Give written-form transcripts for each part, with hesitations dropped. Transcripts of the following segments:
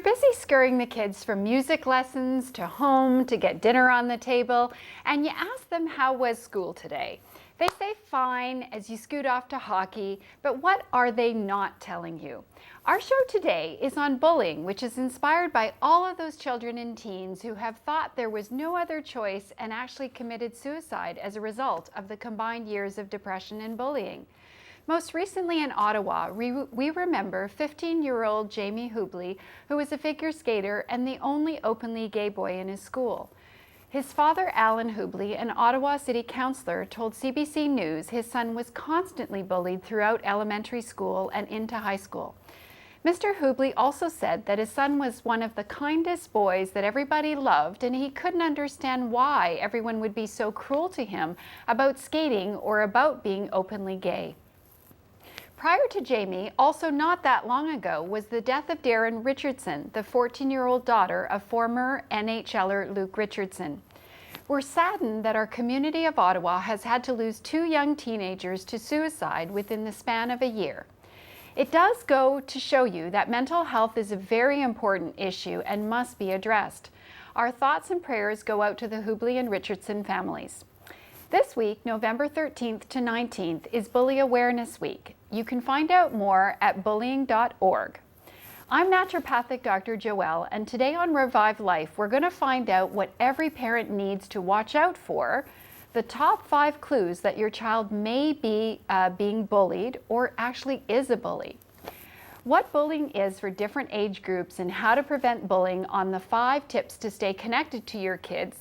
You're busy scurrying the kids from music lessons to home to get dinner on the table, and you ask them how was school today. They say fine as you scoot off to hockey, but what are they not telling you? Our show today is on bullying, which is inspired by all of those children and teens who have thought there was no other choice and actually committed suicide as a result of the combined years of depression and bullying. Most recently in Ottawa, we remember 15-year-old Jamie Hubley, who was a figure skater and the only openly gay boy in his school. His father, Alan Hubley, an Ottawa City Councillor, told CBC News his son was constantly bullied throughout elementary school and into high school. Mr. Hubley also said that his son was one of the kindest boys that everybody loved, and he couldn't understand why everyone would be so cruel to him about skating or about being openly gay. Prior to Jamie, also not that long ago, was the death of Darren Richardson, the 14-year-old daughter of former NHLer Luke Richardson. We're saddened that our community of Ottawa has had to lose two young teenagers to suicide within the span of a year. It does go to show you that mental health is a very important issue and must be addressed. Our thoughts and prayers go out to the Hubley and Richardson families. This week, November 13th to 19th, is Bully Awareness Week. You can find out more at bullying.org. I'm naturopathic Dr. Joël, and today on Revivelife, we're going to find out what every parent needs to watch out for, the top 5 clues that your child may be being bullied or actually is a bully, what bullying is for different age groups and how to prevent bullying on the 5 tips to stay connected to your kids,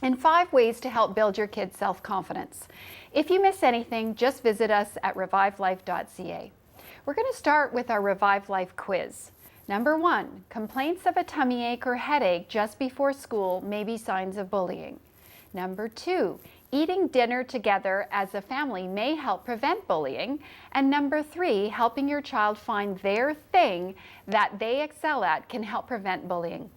and 5 ways to help build your kids' self-confidence. If you miss anything, just visit us at revivelife.ca. We're going to start with our Revive Life quiz. Number 1, complaints of a tummy ache or headache just before school may be signs of bullying. Number 2, eating dinner together as a family may help prevent bullying. And number 3, helping your child find their thing that they excel at can help prevent bullying.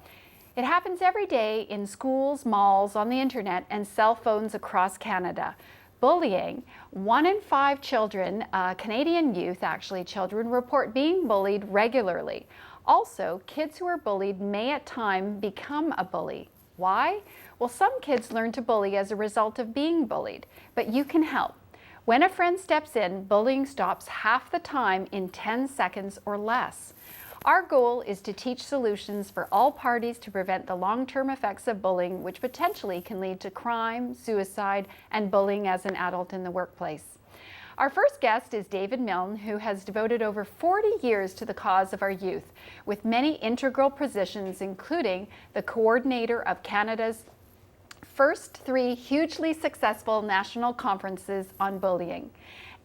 It happens every day in schools, malls, on the internet, and cell phones across Canada. Bullying, 1 in 5 children, Canadian youth actually, children report being bullied regularly. Also, kids who are bullied may at times become a bully. Why? Well, some kids learn to bully as a result of being bullied, but you can help. When a friend steps in, bullying stops half the time in 10 seconds or less. Our goal is to teach solutions for all parties to prevent the long-term effects of bullying, which potentially can lead to crime, suicide, and bullying as an adult in the workplace. Our first guest is David Milne, who has devoted over 40 years to the cause of our youth, with many integral positions, including the coordinator of Canada's first 3 hugely successful national conferences on bullying,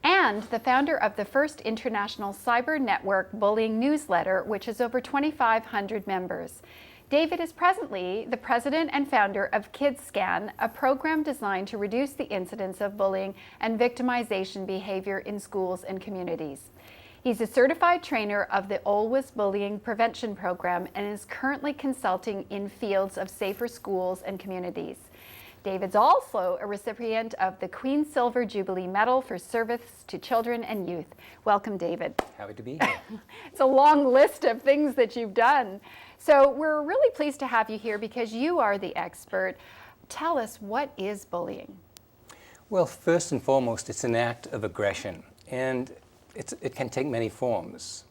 and the founder of the first international cyber network bullying newsletter, which has over 2,500 members. David is presently the president and founder of KidsScan, a program designed to reduce the incidence of bullying and victimization behavior in schools and communities. He's a certified trainer of the Always Bullying Prevention Program and is currently consulting in fields of safer schools and communities. David's also a recipient of the Queen's Silver Jubilee Medal for service to children and youth. Welcome, David. Happy to be here. It's a long list of things that you've done. So we're really pleased to have you here because you are the expert. Tell us, what is bullying? Well, first and foremost, it's an act of aggression, and it can take many forms.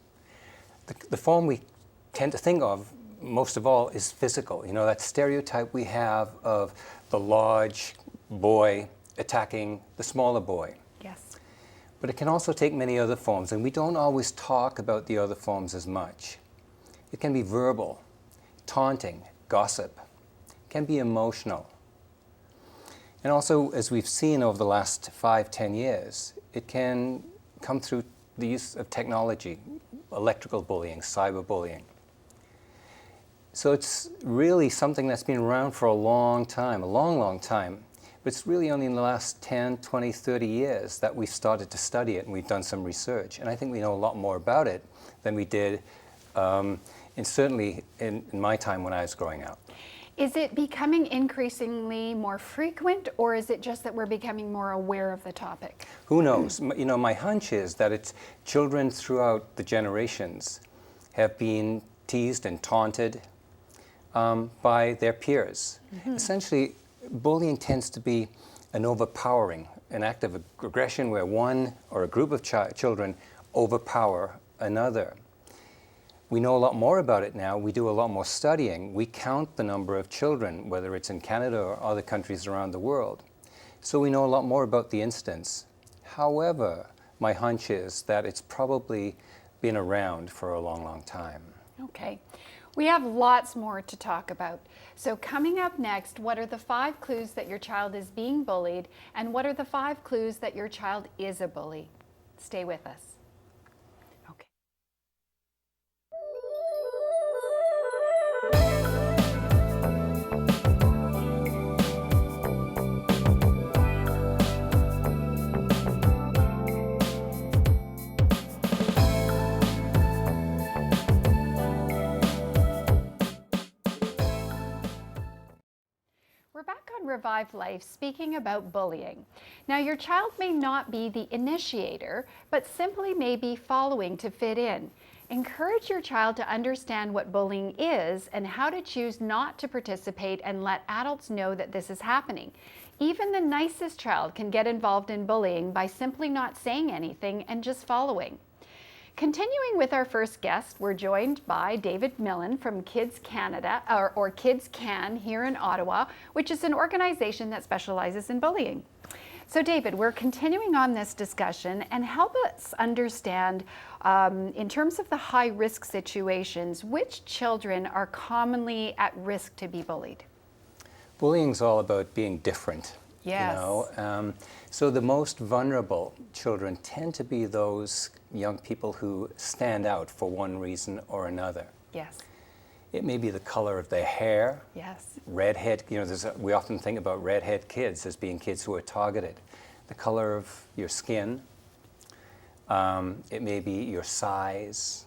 The form we tend to think of most of all is physical. You know, that stereotype we have of the large boy attacking the smaller boy. Yes. But it can also take many other forms, and we don't always talk about the other forms as much. It can be verbal, taunting, gossip. It can be emotional. And also, as we've seen over the last 5-10 years, it can come through the use of technology, electrical bullying, cyberbullying. So it's really something that's been around for a long time, a long, long time. But it's really only in the last 10, 20, 30 years that we've started to study it, and we've done some research. And I think we know a lot more about it than we did, and certainly in my time when I was growing up. Is it becoming increasingly more frequent, or is it just that we're becoming more aware of the topic? Who knows? My hunch is that it's children throughout the generations have been teased and taunted by their peers. Essentially, bullying tends to be an overpowering, an act of aggression where one or a group of children overpower another. We know a lot more about it now. We do a lot more studying. We count the number of children, whether it's in Canada or other countries around the world. So we know a lot more about the incidence. However, my hunch is that it's probably been around for a long, long time. Okay. We have lots more to talk about. So coming up next, what are the 5 clues that your child is being bullied, and what are the 5 clues that your child is a bully? Stay with us. Okay. We're back on Revive Life speaking about bullying. Now, your child may not be the initiator, but simply may be following to fit in. Encourage your child to understand what bullying is and how to choose not to participate, and let adults know that this is happening. Even the nicest child can get involved in bullying by simply not saying anything and just following. Continuing with our first guest, we're joined by David Millen from Kids Canada, or Kids Can here in Ottawa, which is an organization that specializes in bullying. So David, we're continuing on this discussion, and help us understand, in terms of the high-risk situations, which children are commonly at risk to be bullied? Bullying is all about being different. Yes. You know? So the most vulnerable children tend to be those young people who stand out for one reason or another. Yes. It may be the color of their hair. Yes. Redhead, you know, we often think about redhead kids as being kids who are targeted. The color of your skin. It may be your size.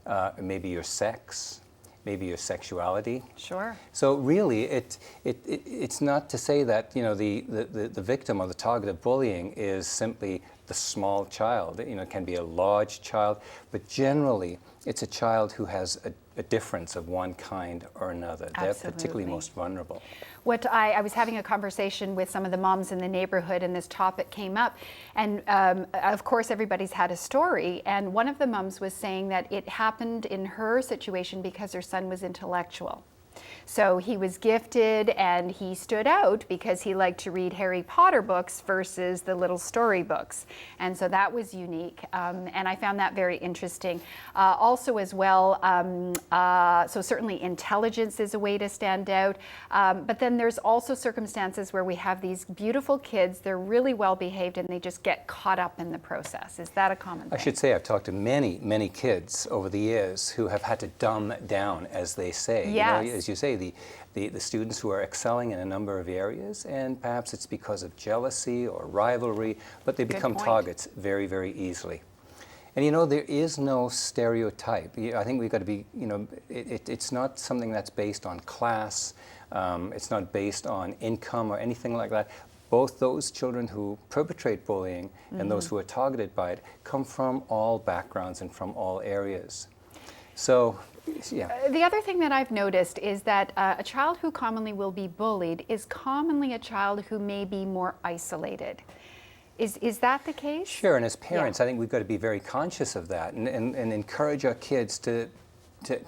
It may be your sex. Maybe your sexuality. Sure. So really, it's not to say that, you know, the victim or the target of bullying is simply the small child. You know, it can be a large child, but generally it's a child who has a difference of one kind or another. Absolutely. They're particularly most vulnerable. I was having a conversation with some of the moms in the neighborhood, and this topic came up, and of course everybody's had a story, and one of the moms was saying that it happened in her situation because her son was intellectual. So he was gifted, and he stood out because he liked to read Harry Potter books versus the little story books. And so that was unique, and I found that very interesting. Also as well, so certainly intelligence is a way to stand out, but then there's also circumstances where we have these beautiful kids, they're really well behaved, and they just get caught up in the process. Is that a common thing? I should say I've talked to many, many kids over the years who have had to dumb down, as they say. Yes. You know, as you say, the students who are excelling in a number of areas, and perhaps it's because of jealousy or rivalry, but they become targets very, very easily. And you know, there is no stereotype. I think we've got to be, you know, it's not something that's based on class, it's not based on income or anything like that. Both those children who perpetrate bullying and those who are targeted by it come from all backgrounds and from all areas. So, yeah. The other thing that I've noticed is that a child who commonly will be bullied is commonly a child who may be more isolated. Is that the case? Sure, and as parents, I think we've got to be very conscious of that and encourage our kids to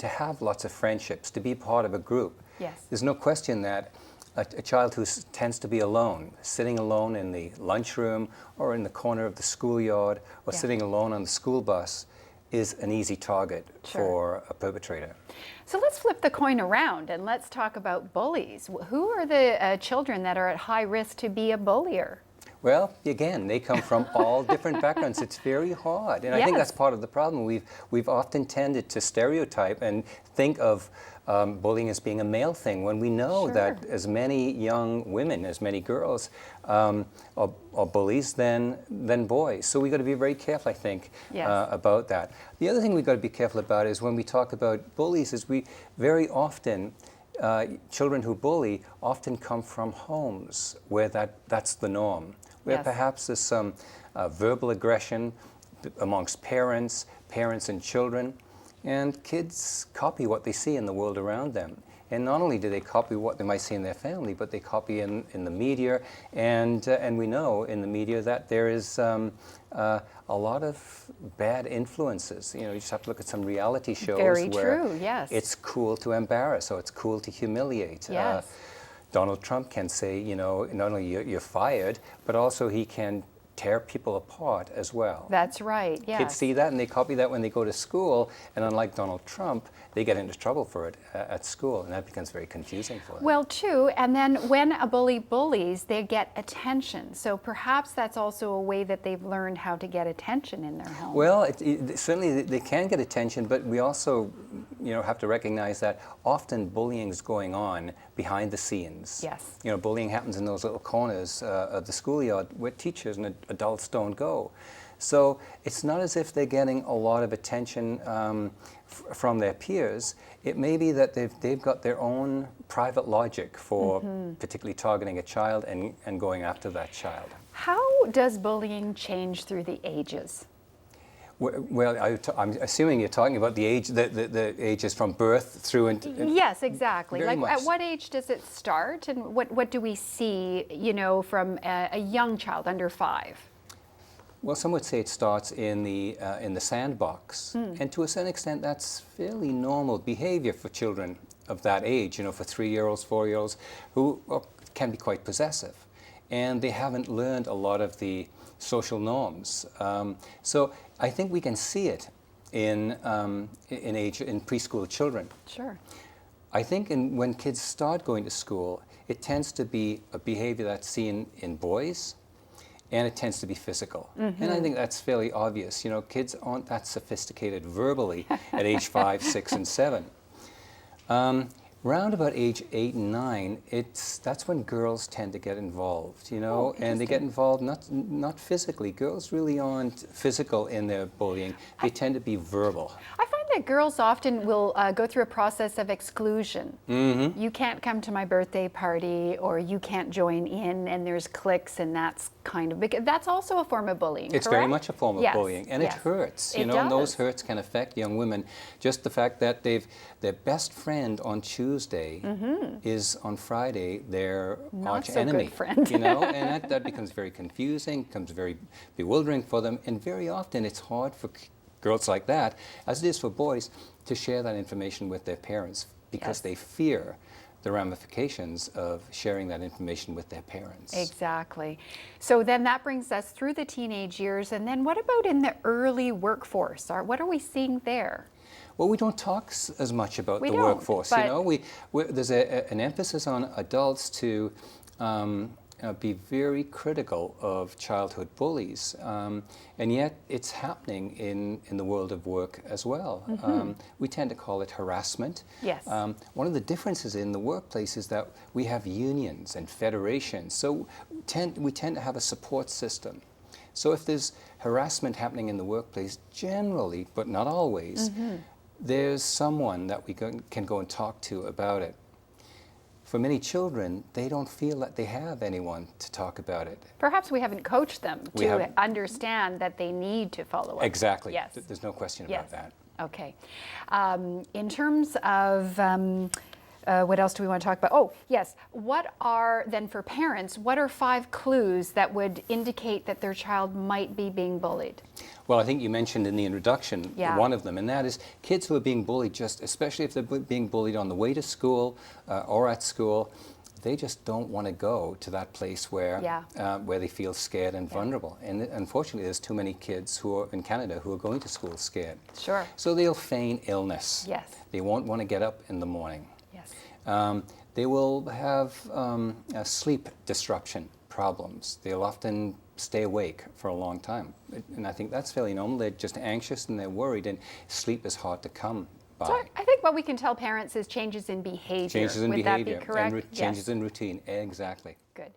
have lots of friendships, to be part of a group. Yes. There's no question that a child who tends to be alone, sitting alone in the lunchroom or in the corner of the schoolyard or sitting alone on the school bus is an easy target for a perpetrator. So let's flip the coin around and let's talk about bullies. Who are the children that are at high risk to be a bullier? Well, again, they come from all different backgrounds. It's very hard, and I think that's part of the problem. We've often tended to stereotype and think of bullying as being a male thing, when we know that as many young women, as many girls, are bullies than boys. So we've got to be very careful, I think, about that. The other thing we've got to be careful about is when we talk about bullies, is we very often children who bully often come from homes where that's the norm, where perhaps there's some verbal aggression amongst parents and children. And kids copy what they see in the world around them. And not only do they copy what they might see in their family, but they copy in the media. And we know in the media that there is a lot of bad influences. You know, you just have to look at some reality shows Very where true, yes. it's cool to embarrass or it's cool to humiliate. Yes. Donald Trump can say, you know, not only you're fired, but also he can tear people apart as well. That's right, yes. Kids see that and they copy that when they go to school, and unlike Donald Trump, they get into trouble for it at school, and that becomes very confusing for them. Well, true, and then when a bully bullies, they get attention. So perhaps that's also a way that they've learned how to get attention in their home. Well, certainly they can get attention, but we also, you know, have to recognize that often bullying is going on behind the scenes. Yes. You know, bullying happens in those little corners of the schoolyard where teachers and adults don't go. So it's not as if they're getting a lot of attention from their peers. It may be that they've got their own private logic for particularly targeting a child and going after that child. How does bullying change through the ages? Well, I'm assuming you're talking about the age, the ages from birth through into. Yes, exactly. Very Like, much. at what age does it start, and what do we see, you know, from a young child under 5? Well, some would say it starts in the sandbox, and to a certain extent, that's fairly normal behavior for children of that age. You know, for 3-year-olds, 4-year-olds, who can be quite possessive, and they haven't learned a lot of the social norms. So I think we can see it in preschool children. Sure. I think when kids start going to school, it tends to be a behavior that's seen in boys, and it tends to be physical. And I think that's fairly obvious. You know, kids aren't that sophisticated verbally at age 5, 6, and 7. Round about age 8 and 9, that's when girls tend to get involved, you know, and they get involved not physically. Girls really aren't physical in their bullying. They tend to be verbal. I find that girls often will go through a process of exclusion. You can't come to my birthday party, or you can't join in, and there's cliques, and that's kind of, because that's also a form of bullying. It's correct? very much a form of Yes, bullying, and yes. it hurts, you It know, and those does. hurts can affect young women. Just the fact that their best friend on Tuesday is on Friday their Not arch so enemy, good friend. you know, and that becomes very confusing, becomes very bewildering for them, and very often it's hard for girls like that, as it is for boys, to share that information with their parents because Yes. they fear the ramifications of sharing that information with their parents. Exactly. So then that brings us through the teenage years, and then what about in the early workforce? What are we seeing there? Well, we don't talk as much about We the don't, workforce. You but- know, there's an emphasis on adults to be very critical of childhood bullies, and yet it's happening in the world of work as well. We tend to call it harassment. Yes. One of the differences in the workplace is that we have unions and federations, so we tend to have a support system. So if there's harassment happening in the workplace, generally, but not always, there's someone that we can go and talk to about it. For many children, they don't feel that they have anyone to talk about it. Perhaps we haven't coached them We to haven't. understand that they need to follow up. Exactly. Yes. There's no question Yes. about that. Okay. In terms of what else do we want to talk about? Oh, yes. What are, then for parents, what are 5 clues that would indicate that their child might be being bullied? Well, I think you mentioned in the introduction Yeah. one of them, and that is kids who are being bullied, especially if they're being bullied on the way to school or at school, they just don't want to go to that place where they feel scared and vulnerable. And unfortunately, there's too many kids who are in Canada who are going to school scared. Sure. So they'll feign illness. Yes. They won't want to get up in the morning. Yes. They will have sleep disruption problems. They'll often stay awake for a long time. And I think that's fairly normal. They're just anxious and they're worried, and sleep is hard to come by. So I think what we can tell parents is changes in behavior. Changes in Would behavior that be correct? and changes in routine. Exactly. Good.